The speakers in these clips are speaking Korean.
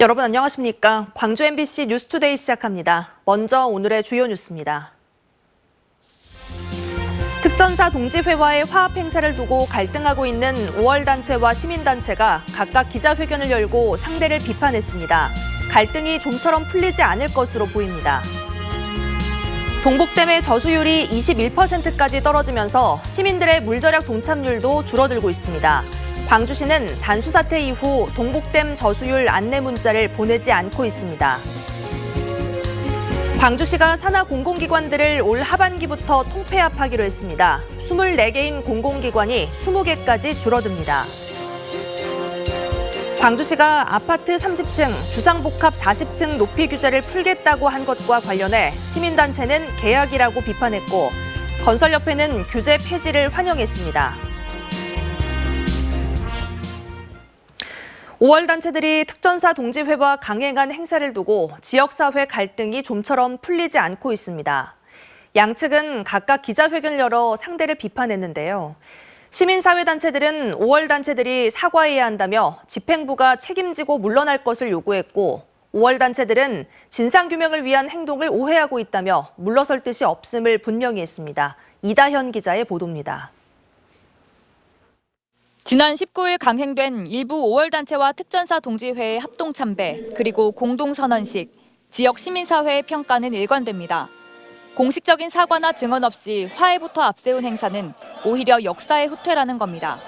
여러분 안녕하십니까? 광주 MBC 뉴스투데이 시작합니다. 먼저 오늘의 주요 뉴스입니다. 특전사 동지회와의 화합 행사를 두고 갈등하고 있는 5월 단체와 시민단체가 각각 기자회견을 열고 상대를 비판했습니다. 갈등이 좀처럼 풀리지 않을 것으로 보입니다. 동북댐의 저수율이 21%까지 떨어지면서 시민들의 물절약 동참률도 줄어들고 있습니다. 광주시는 단수 사태 이후 동북댐 저수율 안내 문자를 보내지 않고 있습니다. 광주시가 산하 공공기관들을 올 하반기부터 통폐합하기로 했습니다. 24개인 공공기관이 20개까지 줄어듭니다. 광주시가 아파트 30층, 주상복합 40층 높이 규제를 풀겠다고 한 것과 관련해 시민단체는 계약이라고 비판했고, 건설협회는 규제 폐지를 환영했습니다. 5월 단체들이 특전사 동지회와 강행한 행사를 두고 지역사회 갈등이 좀처럼 풀리지 않고 있습니다. 양측은 각각 기자회견을 열어 상대를 비판했는데요. 시민사회단체들은 5월 단체들이 사과해야 한다며 집행부가 책임지고 물러날 것을 요구했고, 5월 단체들은 진상규명을 위한 행동을 오해하고 있다며 물러설 뜻이 없음을 분명히 했습니다. 이다현 기자의 보도입니다. 지난 19일 강행된 일부 5월 단체와 특전사 동지회의 합동 참배, 그리고 공동 선언식, 지역 시민사회의 평가는 일관됩니다. 공식적인 사과나 증언 없이 화해부터 앞세운 행사는 오히려 역사의 후퇴라는 겁니다.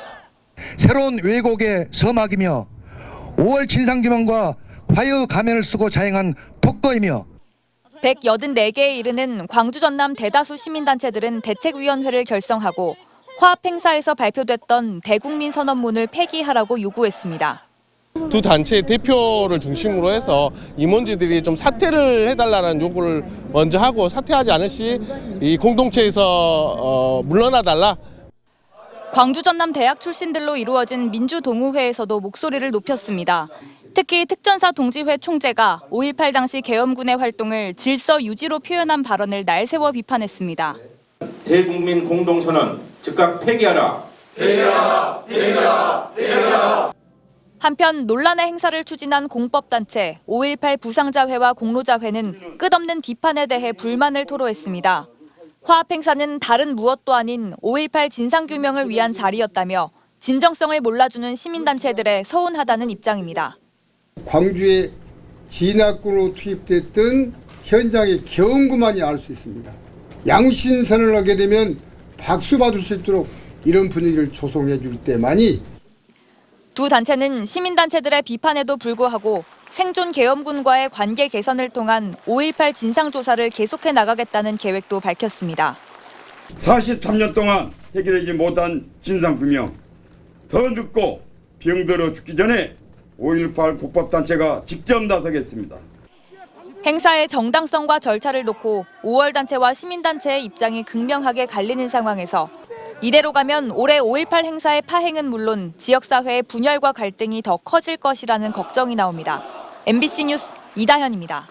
새로운 왜곡의 서막이며 5월 진상규명과 화해의 가면을 쓰고 자행한 폭거이며 184개에 이르는 광주 전남 대다수 시민단체들은 대책위원회를 결성하고 화합 행사에서 발표됐던 대국민 선언문을 폐기하라고 요구했습니다. 두 단체의 대표를 중심으로 해서 임원진들이 좀 사퇴를 해달라는 요구를 먼저 하고, 사퇴하지 않을 시 이 공동체에서 물러나달라. 광주 전남 대학 출신들로 이루어진 민주동우회에서도 목소리를 높였습니다. 특히 특전사 동지회 총재가 5.18 당시 계엄군의 활동을 질서 유지로 표현한 발언을 날세워 비판했습니다. 대국민 공동선언 즉각 폐기하라. 폐기하라. 폐기하라. 폐기하라. 한편 논란의 행사를 추진한 공법단체 5.18 부상자회와 공로자회는 끝없는 비판에 대해 불만을 토로했습니다. 화합 행사는 다른 무엇도 아닌 5.18 진상규명을 위한 자리였다며 진정성을 몰라주는 시민단체들에 서운하다는 입장입니다. 광주에 진압군으로 투입됐던 현장의 계엄군만이 알 수 있습니다. 양심선언을 하게 되면 박수 받을 수 있도록 이런 분위기를 조성해 줄 때만이. 두 단체는 시민단체들의 비판에도 불구하고 생존 계엄군과의 관계 개선을 통한 5.18 진상조사를 계속해 나가겠다는 계획도 밝혔습니다. 43년 동안 해결하지 못한 진상규명, 더 늙고 병들어 죽기 전에 5.18 국법단체가 직접 나서겠습니다. 행사의 정당성과 절차를 놓고 5월 단체와 시민단체의 입장이 극명하게 갈리는 상황에서 이대로 가면 올해 5.18 행사의 파행은 물론 지역사회의 분열과 갈등이 더 커질 것이라는 걱정이 나옵니다. MBC 뉴스 이다현입니다.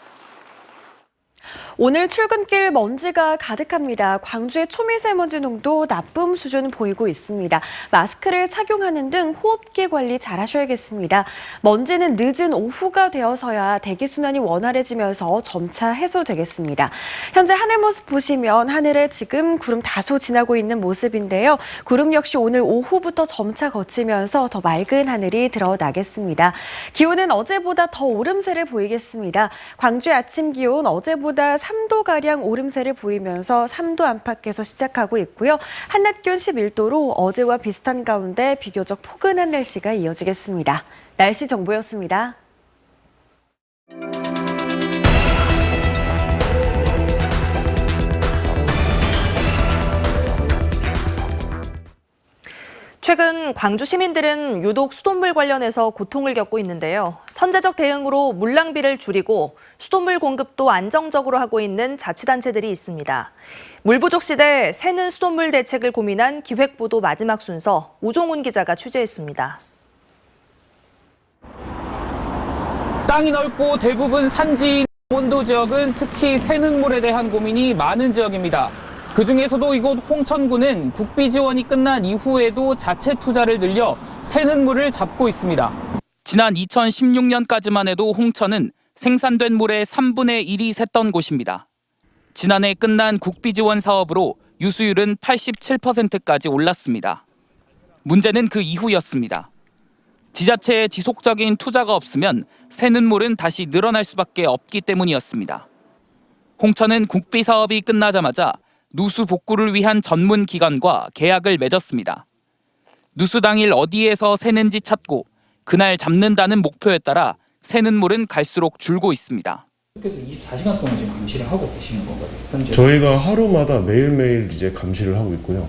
오늘 출근길 먼지가 가득합니다. 광주의 초미세먼지 농도 나쁨 수준 보이고 있습니다. 마스크를 착용하는 등 호흡기 관리 잘 하셔야겠습니다. 먼지는 늦은 오후가 되어서야 대기순환이 원활해지면서 점차 해소되겠습니다. 현재 하늘 모습 보시면 하늘에 지금 구름 다소 지나고 있는 모습인데요. 구름 역시 오늘 오후부터 점차 걷히면서 더 맑은 하늘이 드러나겠습니다. 기온은 어제보다 더 오름세를 보이겠습니다. 광주의 아침 기온 어제보다 3도가량 오름세를 보이면서 3도 안팎에서 시작하고 있고요. 한낮 기온 11도로 어제와 비슷한 가운데 비교적 포근한 날씨가 이어지겠습니다. 날씨 정보였습니다. 최근 광주 시민들은 유독 수돗물 관련해서 고통을 겪고 있는데요. 선제적 대응으로 물 낭비를 줄이고 수돗물 공급도 안정적으로 하고 있는 자치단체들이 있습니다. 물 부족 시대 새는 수돗물 대책을 고민한 기획보도 마지막 순서 우종훈 기자가 취재했습니다. 땅이 넓고 대부분 산지인 원도 지역은 특히 새는 물에 대한 고민이 많은 지역입니다. 그중에서도 이곳 홍천구는 국비 지원이 끝난 이후에도 자체 투자를 늘려 새는 물을 잡고 있습니다. 지난 2016년까지만 해도 홍천은 생산된 물의 3분의 1이 샜던 곳입니다. 지난해 끝난 국비지원 사업으로 유수율은 87%까지 올랐습니다. 문제는 그 이후였습니다. 지자체의 지속적인 투자가 없으면 새는 물은 다시 늘어날 수밖에 없기 때문이었습니다. 홍천은 국비 사업이 끝나자마자 누수 복구를 위한 전문 기관과 계약을 맺었습니다. 누수 당일 어디에서 새는지 찾고 그날 잡는다는 목표에 따라 새는 물은 갈수록 줄고 있습니다. 그래서 24시간 동안 지금 감시를 하고 계시는 건가요? 현재? 저희가 하루마다 매일매일 이제 감시를 하고 있고요.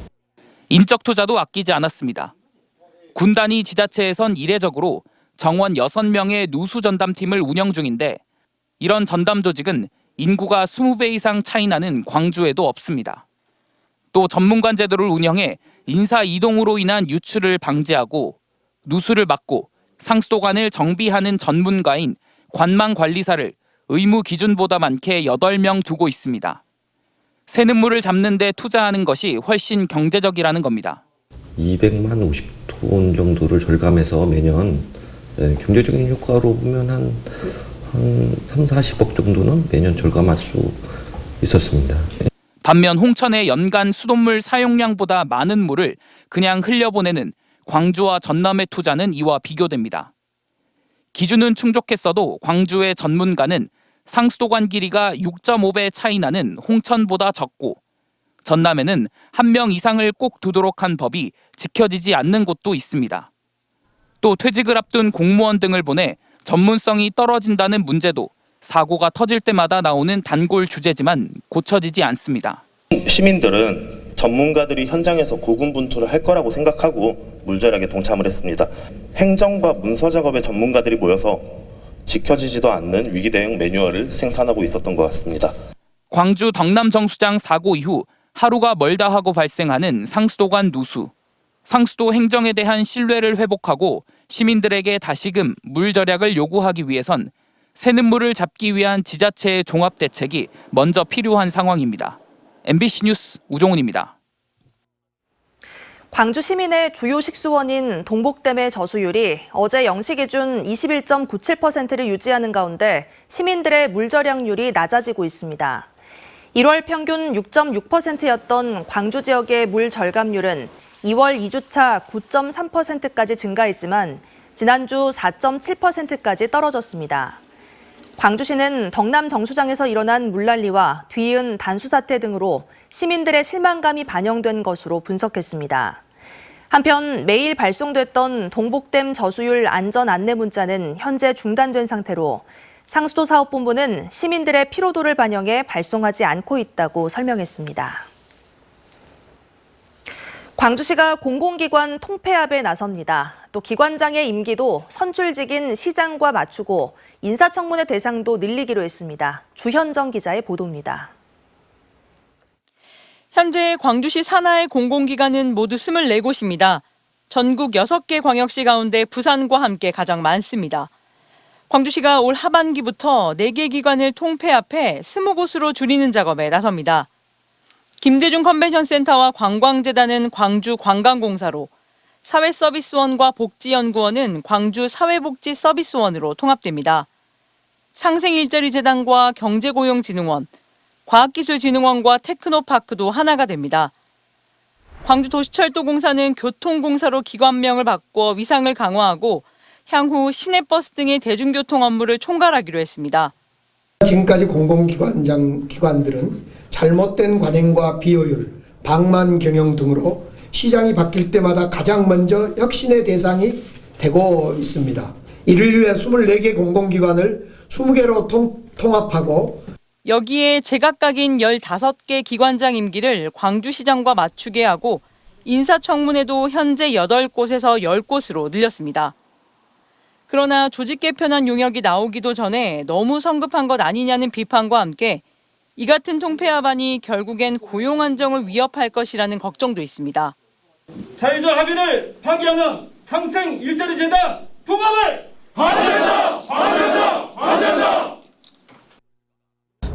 인적 투자도 아끼지 않았습니다. 군 단위 지자체에선 이례적으로 정원 6명의 누수 전담팀을 운영 중인데 이런 전담 조직은 인구가 20배 이상 차이 나는 광주에도 없습니다. 또 전문관 제도를 운영해 인사 이동으로 인한 유출을 방지하고 누수를 막고 상수도관을 정비하는 전문가인 관망관리사를 의무 기준보다 많게 8명 두고 있습니다. 새는 물을 잡는 데 투자하는 것이 훨씬 경제적이라는 겁니다. 200만 50톤 정도를 절감해서 매년 경제적인 효과로 보면 한 3, 40억 정도는 매년 절감할 수 있었습니다. 반면 홍천의 연간 수돗물 사용량보다 많은 물을 그냥 흘려보내는 광주와 전남의 투자는 이와 비교됩니다. 기준은 충족했어도 광주의 전문가는 상수도관 길이가 6.5배 차이 나는 홍천보다 적고 전남에는 1명 이상을 꼭 두도록 한 법이 지켜지지 않는 곳도 있습니다. 또 퇴직을 앞둔 공무원 등을 보내 전문성이 떨어진다는 문제도 사고가 터질 때마다 나오는 단골 주제지만 고쳐지지 않습니다. 시민들은 전문가들이 현장에서 고군분투를 할 거라고 생각하고 물절약에 동참을 했습니다. 행정과 문서 작업의 전문가들이 모여서 지켜지지도 않는 위기 대응 매뉴얼을 생산하고 있었던 것 같습니다. 광주 덕남 정수장 사고 이후 하루가 멀다 하고 발생하는 상수도관 누수. 상수도 행정에 대한 신뢰를 회복하고 시민들에게 다시금 물 절약을 요구하기 위해선 새는 물을 잡기 위한 지자체의 종합 대책이 먼저 필요한 상황입니다. MBC 뉴스 우종훈입니다. 광주 시민의 주요 식수원인 동복댐의 저수율이 어제 0시 기준 21.97%를 유지하는 가운데 시민들의 물 절약률이 낮아지고 있습니다. 1월 평균 6.6%였던 광주 지역의 물 절감률은 2월 2주차 9.3%까지 증가했지만 지난주 4.7%까지 떨어졌습니다. 광주시는 덕남 정수장에서 일어난 물난리와 뒤이은 단수 사태 등으로 시민들의 실망감이 반영된 것으로 분석했습니다. 한편 매일 발송됐던 동복댐 저수율 안전 안내 문자는 현재 중단된 상태로 상수도 사업본부는 시민들의 피로도를 반영해 발송하지 않고 있다고 설명했습니다. 광주시가 공공기관 통폐합에 나섭니다. 또 기관장의 임기도 선출직인 시장과 맞추고 인사청문회 대상도 늘리기로 했습니다. 주현정 기자의 보도입니다. 현재 광주시 산하의 공공기관은 모두 24곳입니다. 전국 6개 광역시 가운데 부산과 함께 가장 많습니다. 광주시가 올 하반기부터 4개 기관을 통폐합해 20곳으로 줄이는 작업에 나섭니다. 김대중 컨벤션센터와 관광재단은 광주 관광공사로, 사회서비스원과 복지연구원은 광주 사회복지서비스원으로 통합됩니다. 상생일자리재단과 경제고용진흥원, 과학기술진흥원과 테크노파크도 하나가 됩니다. 광주도시철도공사는 교통공사로 기관명을 바꿔 위상을 강화하고 향후 시내버스 등의 대중교통 업무를 총괄하기로 했습니다. 지금까지 기관들은 잘못된 관행과 비효율, 방만 경영 등으로 시장이 바뀔 때마다 가장 먼저 혁신의 대상이 되고 있습니다. 이를 위해 24개 공공기관을 20개로 통합하고 여기에 제각각인 15개 기관장 임기를 광주시장과 맞추게 하고 인사청문회도 현재 8곳에서 10곳으로 늘렸습니다. 그러나 조직 개편안 용역이 나오기도 전에 너무 성급한 것 아니냐는 비판과 함께 이 같은 통폐합안이 결국엔 고용 안정을 위협할 것이라는 걱정도 있습니다. 사회적 합의를 파기하는 상생일자리재단 통합을 반대한다!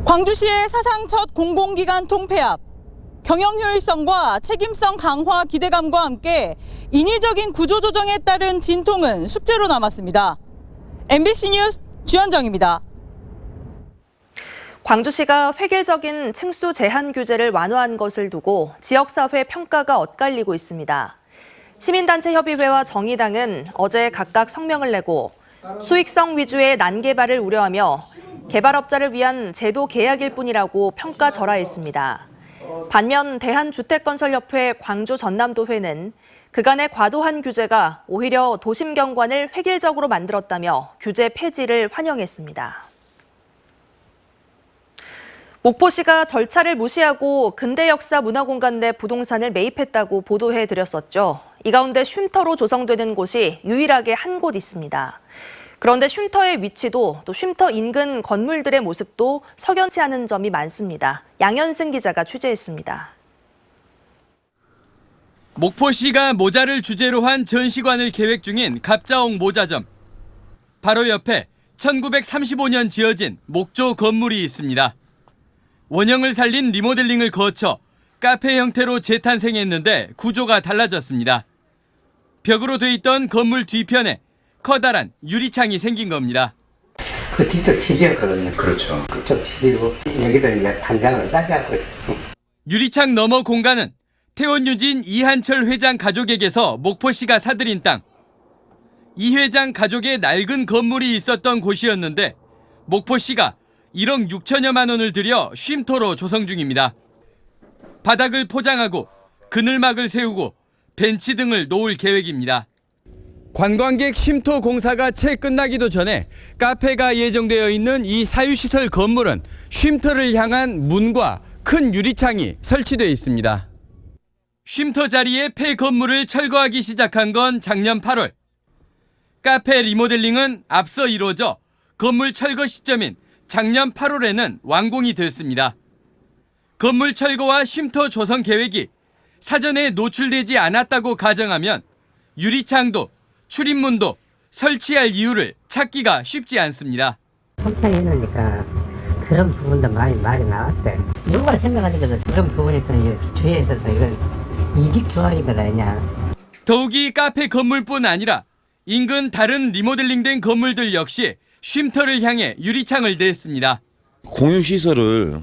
광주시의 사상 첫 공공기관 통폐합, 경영 효율성과 책임성 강화 기대감과 함께 인위적인 구조조정에 따른 진통은 숙제로 남았습니다. MBC 뉴스 주현정입니다. 광주시가 획일적인 층수 제한 규제를 완화한 것을 두고 지역사회 평가가 엇갈리고 있습니다. 시민단체협의회와 정의당은 어제 각각 성명을 내고 수익성 위주의 난개발을 우려하며 개발업자를 위한 제도 계약일 뿐이라고 평가절하했습니다. 반면 대한주택건설협회 광주 전남도회는 그간의 과도한 규제가 오히려 도심 경관을 획일적으로 만들었다며 규제 폐지를 환영했습니다. 목포시가 절차를 무시하고 근대 역사 문화공간 내 부동산을 매입했다고 보도해드렸었죠. 이 가운데 쉼터로 조성되는 곳이 유일하게 한 곳 있습니다. 그런데 쉼터의 위치도 또 쉼터 인근 건물들의 모습도 석연치 않은 점이 많습니다. 양현승 기자가 취재했습니다. 목포시가 모자를 주제로 한 전시관을 계획 중인 갑자옥 모자점. 바로 옆에 1935년 지어진 목조 건물이 있습니다. 원형을 살린 리모델링을 거쳐 카페 형태로 재탄생했는데 구조가 달라졌습니다. 벽으로 돼 있던 건물 뒤편에 커다란 유리창이 생긴 겁니다. 그 뒤쪽 집이었거든요. 그렇죠. 그쪽 집이고 여기도 이제 단장을 쌓여갖고 있고. 유리창 너머 공간은 태원유진 이한철 회장 가족에게서 목포시가 사들인 땅. 이 회장 가족의 낡은 건물이 있었던 곳이었는데 목포시가 1억 6천여만 원을 들여 쉼터로 조성 중입니다. 바닥을 포장하고 그늘막을 세우고 벤치 등을 놓을 계획입니다. 관광객 쉼터 공사가 채 끝나기도 전에 카페가 예정되어 있는 이 사유시설 건물은 쉼터를 향한 문과 큰 유리창이 설치되어 있습니다. 쉼터 자리에 폐 건물을 철거하기 시작한 건 작년 8월. 카페 리모델링은 앞서 이루어져 건물 철거 시점인 작년 8월에는 완공이 됐습니다. 건물 철거와 쉼터 조성 계획이 사전에 노출되지 않았다고 가정하면 유리창도 출입문도 설치할 이유를 찾기가 쉽지 않습니다. 통창이 해놓으니까 그런 부분도 말이 나왔어요. 누가 생각하니까 그런 부분이 좀 주위에서도 이건 이직 교환인 건 아니냐. 더욱이 카페 건물뿐 아니라 인근 다른 리모델링된 건물들 역시 쉼터를 향해 유리창을 냈습니다. 공유시설을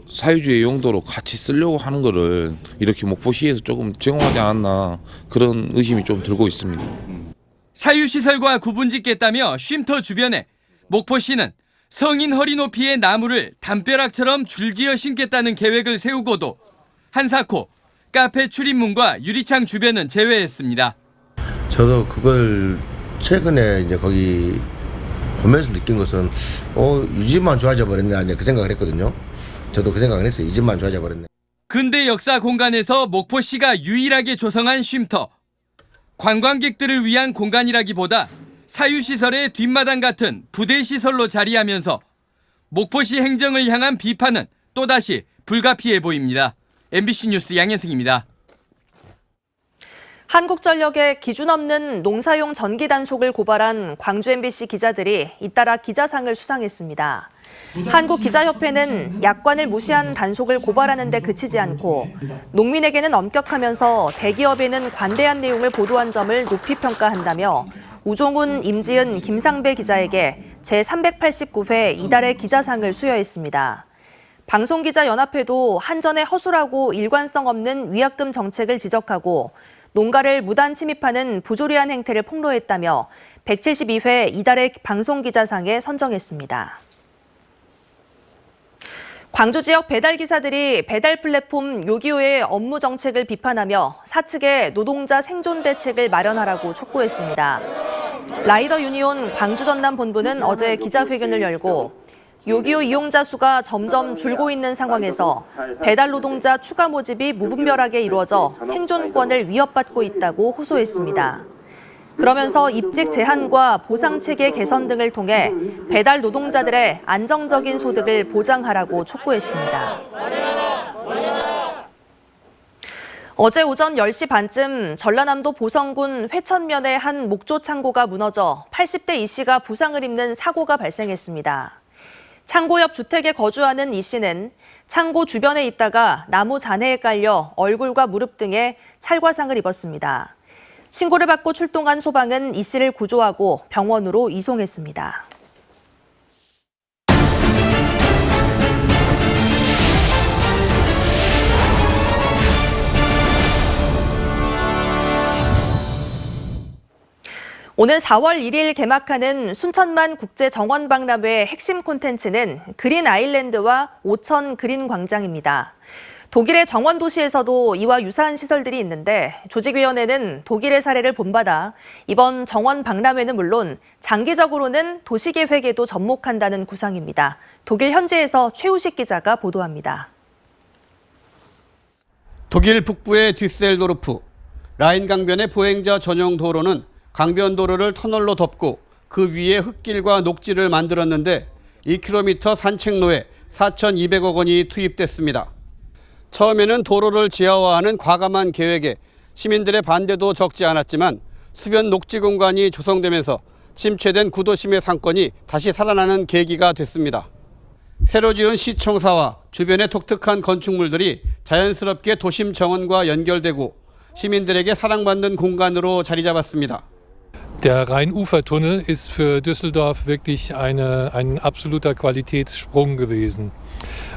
사유지의 용도로 같이 쓰려고 하는 거를 이렇게 목포시에서 조금 제공하지 않았나 그런 의심이 좀 들고 있습니다. 사유시설과 구분짓겠다며 쉼터 주변에 목포시는 성인 허리 높이의 나무를 담벼락처럼 줄지어 심겠다는 계획을 세우고도 한사코 카페 출입문과 유리창 주변은 제외했습니다. 저도 그걸 최근에 이제 거기 보면서 느낀 것은 이 집만 좋아져 버렸네 아니 그 생각을 했거든요. 저도 그 생각을 했어요. 이 집만 좋아져 버렸네. 근대 역사 공간에서 목포시가 유일하게 조성한 쉼터. 관광객들을 위한 공간이라기보다 사유시설의 뒷마당 같은 부대시설로 자리하면서 목포시 행정을 향한 비판은 또다시 불가피해 보입니다. MBC 뉴스 양현승입니다. 한국전력의 기준 없는 농사용 전기 단속을 고발한 광주 MBC 기자들이 잇따라 기자상을 수상했습니다. 한국기자협회는 약관을 무시한 단속을 고발하는 데 그치지 않고 농민에게는 엄격하면서 대기업에는 관대한 내용을 보도한 점을 높이 평가한다며 우종훈, 임지은, 김상배 기자에게 제389회 이달의 기자상을 수여했습니다. 방송기자연합회도 한전의 허술하고 일관성 없는 위약금 정책을 지적하고 농가를 무단 침입하는 부조리한 행태를 폭로했다며 172회 이달의 방송기자상에 선정했습니다. 광주 지역 배달기사들이 배달 플랫폼 요기요의 업무 정책을 비판하며 사측에 노동자 생존 대책을 마련하라고 촉구했습니다. 라이더 유니온 광주 전남 본부는 어제 기자회견을 열고 요기요 이용자 수가 점점 줄고 있는 상황에서 배달 노동자 추가 모집이 무분별하게 이루어져 생존권을 위협받고 있다고 호소했습니다. 그러면서 입직 제한과 보상 체계 개선 등을 통해 배달 노동자들의 안정적인 소득을 보장하라고 촉구했습니다. 어제 오전 10시 반쯤 전라남도 보성군 회천면의 한 목조 창고가 무너져 80대 이 씨가 부상을 입는 사고가 발생했습니다. 창고 옆 주택에 거주하는 이 씨는 창고 주변에 있다가 나무 잔해에 깔려 얼굴과 무릎 등에 찰과상을 입었습니다. 신고를 받고 출동한 소방은 이 씨를 구조하고 병원으로 이송했습니다. 오는 4월 1일 개막하는 순천만 국제정원박람회 핵심 콘텐츠는 그린 아일랜드와 오천 그린 광장입니다. 독일의 정원 도시에서도 이와 유사한 시설들이 있는데 조직위원회는 독일의 사례를 본받아 이번 정원 박람회는 물론 장기적으로는 도시계획에도 접목한다는 구상입니다. 독일 현지에서 최우식 기자가 보도합니다. 독일 북부의 뒤셀도르프, 라인 강변의 보행자 전용 도로는 강변도로를 터널로 덮고 그 위에 흙길과 녹지를 만들었는데 2km 산책로에 4,200억 원이 투입됐습니다. 처음에는 도로를 지하화하는 과감한 계획에 시민들의 반대도 적지 않았지만 수변 녹지 공간이 조성되면서 침체된 구도심의 상권이 다시 살아나는 계기가 됐습니다. 새로 지은 시청사와 주변의 독특한 건축물들이 자연스럽게 도심 정원과 연결되고 시민들에게 사랑받는 공간으로 자리 잡았습니다. Der Rheinufertunnel ist für Düsseldorf wirklich ein absoluter Qualitätssprung gewesen,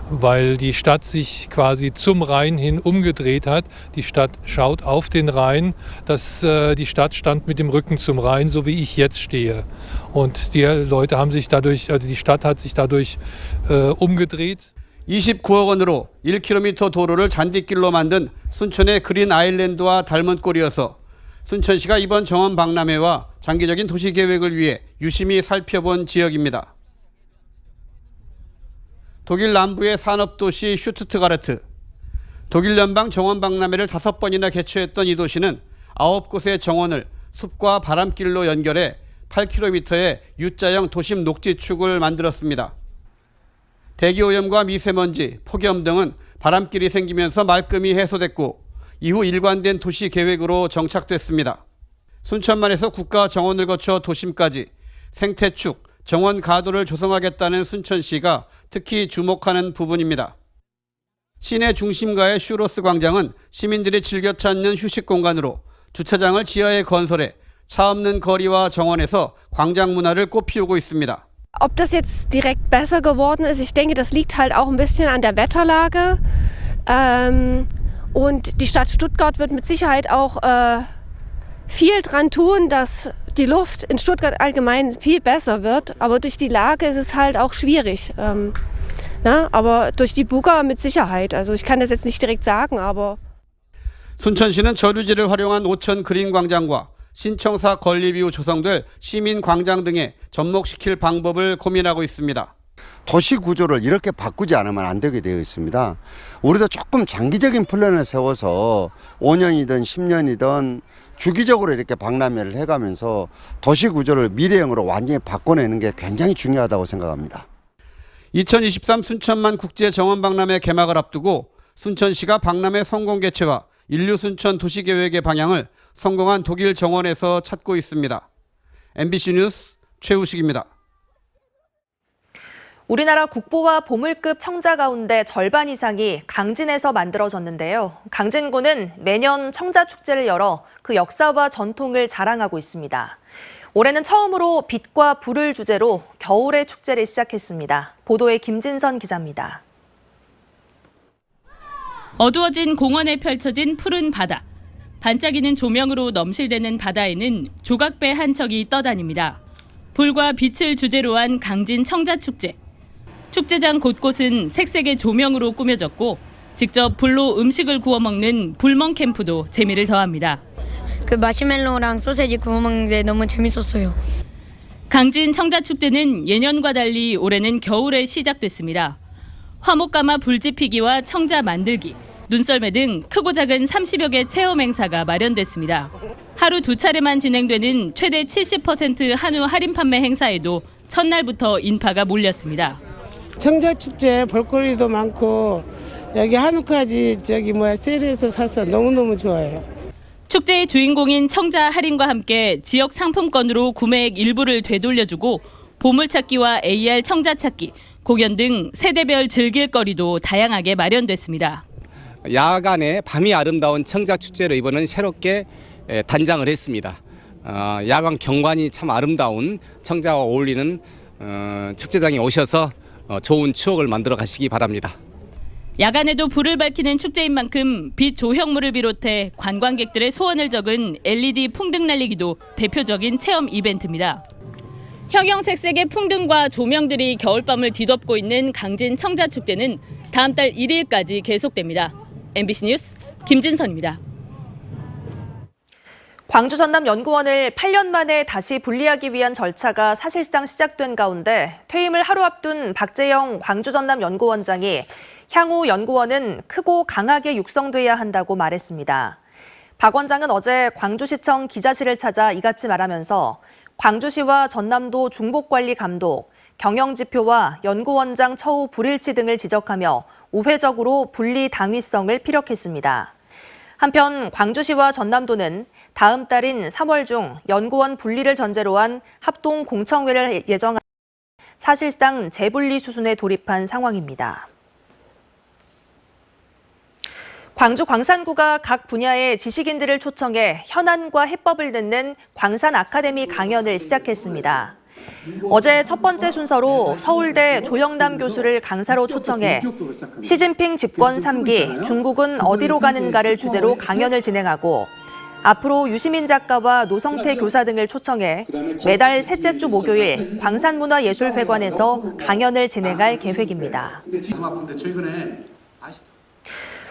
weil die Stadt sich quasi zum Rhein hin umgedreht hat. Die Stadt schaut auf den Rhein, die Stadt stand mit dem Rücken zum Rhein, so wie ich jetzt stehe. Und die Leute haben sich dadurch, die Stadt hat sich dadurch umgedreht. 29억 원으로 1km 도로를 잔디길로 만든 순천의 그린 아일랜드와 닮은 꼴이어서 순천시가 이번 정원 박람회와 장기적인 도시 계획을 위해 유심히 살펴본 지역입니다. 독일 남부의 산업도시 슈투트가르트. 독일 연방 정원 박람회를 5번이나 개최했던 이 도시는 9곳의 정원을 숲과 바람길로 연결해 8km의 U자형 도심 녹지축을 만들었습니다. 대기오염과 미세먼지, 폭염 등은 바람길이 생기면서 말끔히 해소됐고 이후 일관된 도시 계획으로 정착됐습니다. 순천만에서 국가 정원을 거쳐 도심까지 생태축, 정원 가도를 조성하겠다는 순천시가 특히 주목하는 부분입니다. 시내 중심가의 슈로스 광장은 시민들이 즐겨 찾는 휴식 공간으로 주차장을 지하에 건설해 차 없는 거리와 정원에서 광장 문화를 꽃피우고 있습니다. Ob das jetzt direkt besser geworden ist, ich denke, das liegt halt auch ein bisschen an der Wetterlage. Und die Stadt Stuttgart wird mit Sicherheit auch viel dran tun, dass die Luft in Stuttgart allgemein viel besser wird. Aber durch die Lage ist es halt auch schwierig. Aber durch die Buga mit Sicherheit. Also ich kann das jetzt nicht direkt sagen, aber... 순천시는 저류지를 활용한 오천 그린 광장과 신청사 건립 이후 조성될 시민 광장 등에 접목시킬 방법을 고민하고 있습니다. 도시 구조를 이렇게 바꾸지 않으면 안 되게 되어 있습니다. 우리도 조금 장기적인 플랜을 세워서 5년이든 10년이든 주기적으로 이렇게 박람회를 해가면서 도시 구조를 미래형으로 완전히 바꿔내는 게 굉장히 중요하다고 생각합니다. 2023 순천만 국제정원박람회 개막을 앞두고 순천시가 박람회 성공 개최와 인류 순천 도시계획의 방향을 성공한 독일 정원에서 찾고 있습니다. MBC 뉴스 최우식입니다. 우리나라 국보와 보물급 청자 가운데 절반 이상이 강진에서 만들어졌는데요. 강진구는 매년 청자 축제를 열어 그 역사와 전통을 자랑하고 있습니다. 올해는 처음으로 빛과 불을 주제로 겨울의 축제를 시작했습니다. 보도에 김진선 기자입니다. 어두워진 공원에 펼쳐진 푸른 바다. 반짝이는 조명으로 넘실대는 바다에는 조각배 한 척이 떠다닙니다. 불과 빛을 주제로 한 강진 청자축제. 축제장 곳곳은 색색의 조명으로 꾸며졌고 직접 불로 음식을 구워 먹는 불멍 캠프도 재미를 더합니다. 그 마시멜로랑 소세지 구워 먹는데 너무 재밌었어요. 강진 청자축제는 예년과 달리 올해는 겨울에 시작됐습니다. 화목가마 불지피기와 청자 만들기, 눈썰매 등 크고 작은 30여 개 체험 행사가 마련됐습니다. 하루 2차례만 진행되는 최대 70% 한우 할인 판매 행사에도 첫날부터 인파가 몰렸습니다. 청자축제 볼거리도 많고 여기 한우까지 세일해서 사서 너무너무 좋아요. 축제의 주인공인 청자 할인과 함께 지역 상품권으로 구매액 일부를 되돌려주고 보물찾기와 AR 청자찾기, 공연 등 세대별 즐길거리도 다양하게 마련됐습니다. 야간에 밤이 아름다운 청자축제로 이번은 새롭게 단장을 했습니다. 야광 경관이 참 아름다운 청자와 어울리는 축제장에 오셔서 좋은 추억을 만들어 가시기 바랍니다. 야간에도 불을 밝히는 축제인 만큼 빛 조형물을 비롯해 관광객들의 소원을 적은 LED 풍등 날리기도 대표적인 체험 이벤트입니다. 형형색색의 풍등과 조명들이 겨울밤을 뒤덮고 있는 강진 청자축제는 다음 달 1일까지 계속됩니다. MBC 뉴스 김진선입니다. 광주 전남연구원을 8년 만에 다시 분리하기 위한 절차가 사실상 시작된 가운데 퇴임을 하루 앞둔 박재영 광주 전남연구원장이 향후 연구원은 크고 강하게 육성돼야 한다고 말했습니다. 박 원장은 어제 광주시청 기자실을 찾아 이같이 말하면서 광주시와 전남도 중복관리감독, 경영지표와 연구원장 처우 불일치 등을 지적하며 우회적으로 분리 당위성을 피력했습니다. 한편 광주시와 전남도는 다음 달인 3월 중 연구원 분리를 전제로 한 합동 공청회를 예정한 사실상 재분리 수순에 돌입한 상황입니다. 광주 광산구가 각 분야의 지식인들을 초청해 현안과 해법을 듣는 광산 아카데미 강연을 시작했습니다. 어제 첫 번째 순서로 서울대 조영남 교수를 강사로 초청해 시진핑 집권 3기 중국은 어디로 가는가를 주제로 강연을 진행하고 앞으로 유시민 작가와 노성태 교사 등을 초청해 매달 셋째 주 목요일 광산문화예술회관에서 강연을 진행할 계획입니다.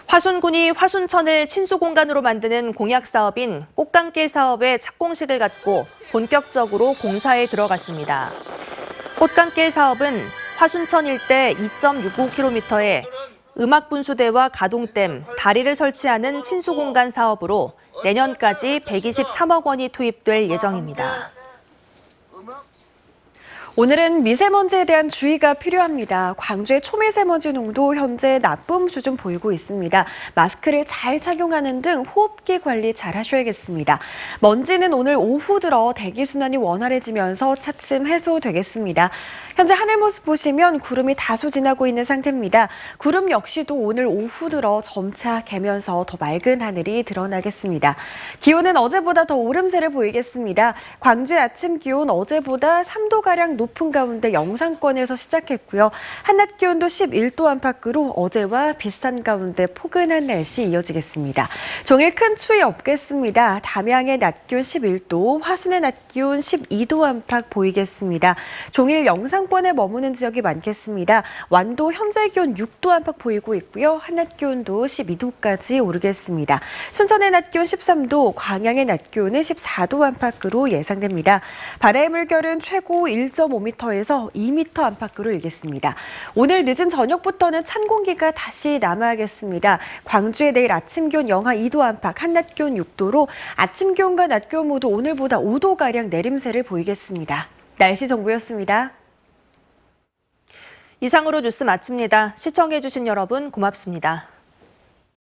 화순군이 화순천을 친수공간으로 만드는 공약 사업인 꽃감길 사업의 착공식을 갖고 본격적으로 공사에 들어갔습니다. 꽃감길 사업은 화순천 일대 2.65km에 음악분수대와 가동댐, 다리를 설치하는 친수공간 사업으로 내년까지 123억 원이 투입될 예정입니다. 오늘은 미세먼지에 대한 주의가 필요합니다. 광주의 초미세먼지 농도 현재 나쁨 수준 보이고 있습니다. 마스크를 잘 착용하는 등 호흡기 관리 잘 하셔야겠습니다. 먼지는 오늘 오후 들어 대기순환이 원활해지면서 차츰 해소되겠습니다. 현재 하늘 모습 보시면 구름이 다소 지나고 있는 상태입니다. 구름 역시도 오늘 오후 들어 점차 개면서 더 맑은 하늘이 드러나겠습니다. 기온은 어제보다 더 오름세를 보이겠습니다. 광주의 아침 기온 어제보다 3도가량 높은 가운데 영상권에서 시작했고요. 한낮 기온도 11도 안팎으로 어제와 비슷한 가운데 포근한 날씨 이어지겠습니다. 종일 큰 추위 없겠습니다. 담양의 낮 기온 11도, 화순의 낮 기온 12도 안팎 보이겠습니다. 종일 영상권에 머무는 지역이 많겠습니다. 완도 현재 기온 6도 안팎 보이고 있고요. 한낮 기온도 12도까지 오르겠습니다. 순천의 낮 기온 13도, 광양의 낮 기온은 14도 안팎으로 예상됩니다. 바다의 물결은 최고 1.5m에서 2m 안팎으로 일겠습니다. 오늘 늦은 저녁부터는 찬 공기가 다시 남아야겠습니다. 광주의 내일 아침 기온 영하 2도 안팎, 한낮 기온 6도로 아침 기온과 낮 기온 모두 오늘보다 5도가량 내림세를 보이겠습니다. 날씨 정보였습니다. 이상으로 뉴스 마칩니다. 시청해주신 여러분 고맙습니다.